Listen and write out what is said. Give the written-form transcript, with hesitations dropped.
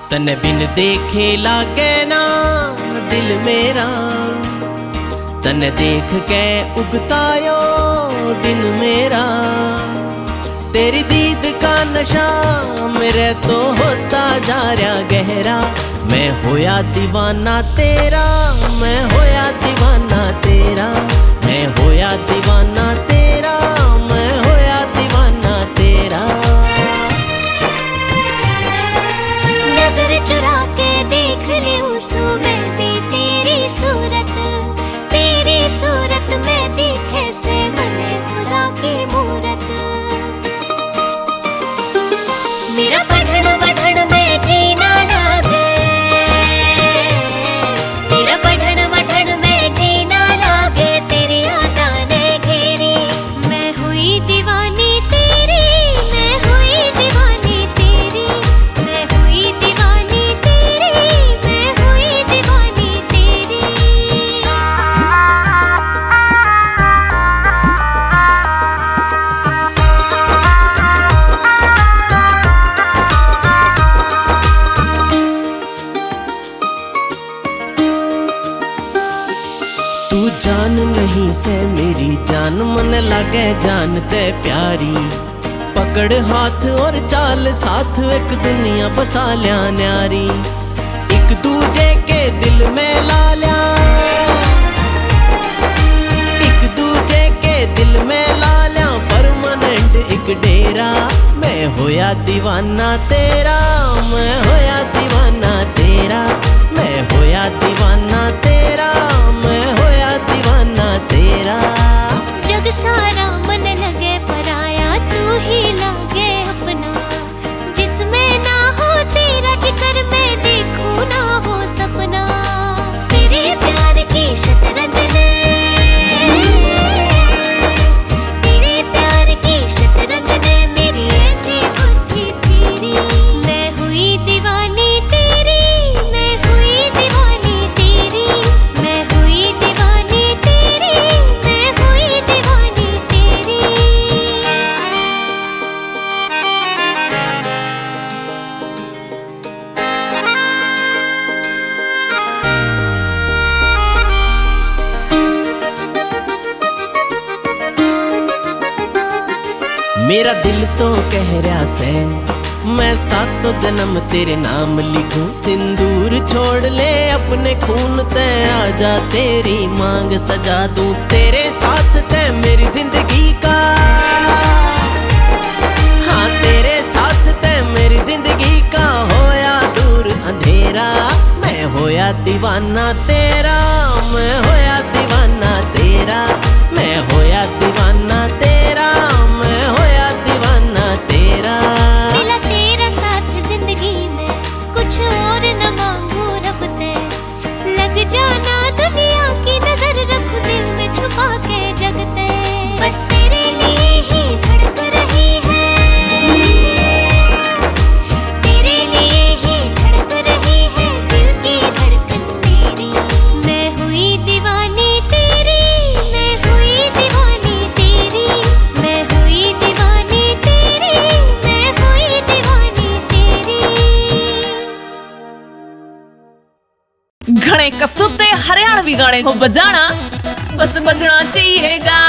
तने बिन देखे लागे ना दिल मेरा, तने देख के उगतायो दिन मेरा। तेरी दीद का नशा मेरे तो होता जा रहा गहरा। मैं होया दीवाना तेरा, मैं होया दीवाना तेरा, मैं होया दीवाना तेरा, मैं होया दीवाना तेरा। नजर चुरा के देख लियूं सुबह भी तेरी सूरत में दिखे से मने खुदा की मूरत। मेरा पढ़न वढ़न में जीना लागे, मेरा पढ़न वढ़न में जीना लागे, तेरी यादां ने घेरी। मैं हुई दीवानी तेरी, मैं हुई दीवानी तेरी, मैं हुई दीवानी तेरी, मैं हुई दीवानी तेरी। तू जान नहीं से मेरी जान, मन लगे जान ते प्यारी। पकड़ हाथ और चाल साथ, एक दुनिया बसा लिया न्यारी। एक दूजे के दिल में ला लिया, एक दूजे के दिल में ला लिया परमानेंट एक डेरा। मैं होया दीवाना तेरा, मैं होया दीवाना तेरा, मैं होया दीवाना तेरा, मैं होया दीवाना तेरा। जग सारा मन लगे पराया, तू ही लागे अपना। जिसमें ना हो तेरा जिक्र, मैं देखूं ना वो सपना। तेरे प्यार की शतरंज ने, तेरे प्यार की शतरंज ने मेरी ऐसी बुद्धि फेरी। मैं हुई दीवानी तेरी, मैं हुई दीवानी तेरी, मैं हुई दीवानी तेरी, मैं हुई दीवानी तेरी। मेरा दिल तो कह रहा से मैं सातों जन्म तेरे नाम लिखूं। सिंदूर छोड़ ले अपने खून ते, आजा तेरी मांग सजा दूं। तेरे साथ ते मेरी जिंदगी का, हाँ तेरे साथ ते मेरी जिंदगी का होया दूर अंधेरा। मैं होया दीवाना तेरा, मैं होया दीवाना तेरा, मैं होया दीवाना तेरा, मैं होया दीवाना तेरा। मिला तेरा साथ जिंदगी में, कुछ और न मांगू रब ते। लग जाना दुनिया की नजर, रखूं दिल में छुपा के जगते। बस तेरे लिए ही धड़क रही है, तेरे लिए ही धड़क रही है दिल की धड़कन मेरी। मैं हुई दीवानी तेरी, मैं हुई दीवानी तेरी, मैं हुई दीवानी तेरी, मैं हुई दीवानी तेरी। घणे कसूते हरियाणवी गाने को बजाना, बस बजना चाहिए गा।